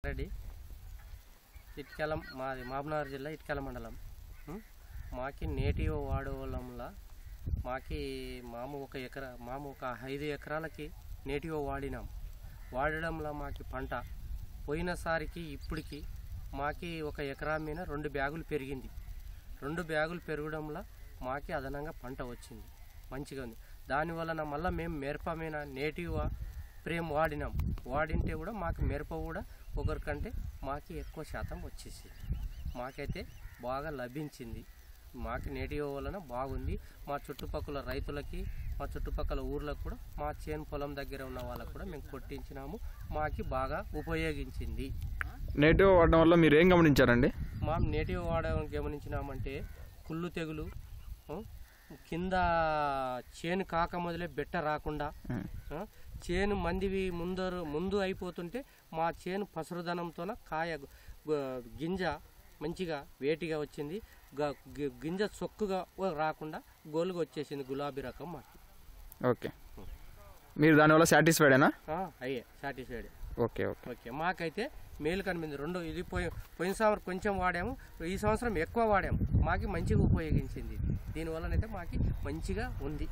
రెడ్డి ఇటుకల మాది మహబూబ్నగర్ జిల్లా ఇటుకల మండలం. మాకి నేటివ్ వాడవలంలా మాకి మాము ఒక 5 ఎకరాలకి నేటివ్ వాడడంలో మాకి పంట పోయినసారికి ఇప్పటికి మాకి ఒక ఎకరా మీద 2 బ్యాగులు పెరిగింది. 2 బ్యాగులు పెరగడంలో మాకి అదనంగా పంట వచ్చింది, మంచిగా ఉంది. దానివలన మళ్ళీ మేము మిరప మీద నేటివ్ ప్రేమ్ వాడింటే కూడా మాకు మిరప కూడా ఒకరికంటే మాకు ఎక్కువ శాతం వచ్చేసింది. మాకైతే బాగా లభించింది. మాకు నేటివ్ వలన బాగుంది. మా చుట్టుపక్కల రైతులకి, మా చుట్టుపక్కల ఊర్లకు కూడా, మా చేను పొలం దగ్గర ఉన్న వాళ్ళకు కూడా మేము కొట్టించినాము. మాకు బాగా ఉపయోగించింది. నేటివ్ వాడడం వల్ల మీరు ఏం గమనించారండి? మా నేటివ్ వాడడం గమనించినామంటే కుళ్ళు తెగులు, కింద చేను కాక మొదలే బెట్ట రాకుండా, చేను మందివి ముందు అయిపోతుంటే మా చేను పసురుదనంతో కాయ గింజ మంచిగా వేటిగా వచ్చింది. గింజ చొక్కుగా రాకుండా గోలుగా వచ్చేసింది, గులాబీ రకం మాకు. ఓకే, మీరు దానివల్ల సాటిస్ఫైడేనా? అయ్యే సాటిస్ఫైడ్. ఓకే ఓకే ఓకే, మాకైతే మేలు కనిపించింది. ఇది పోయిన సంవత్సరం కొంచెం వాడాము, ఈ సంవత్సరం ఎక్కువ వాడాము. మాకు మంచిగా ఉపయోగించింది. దీనివల్లనైతే మాకు మంచిగా ఉంది.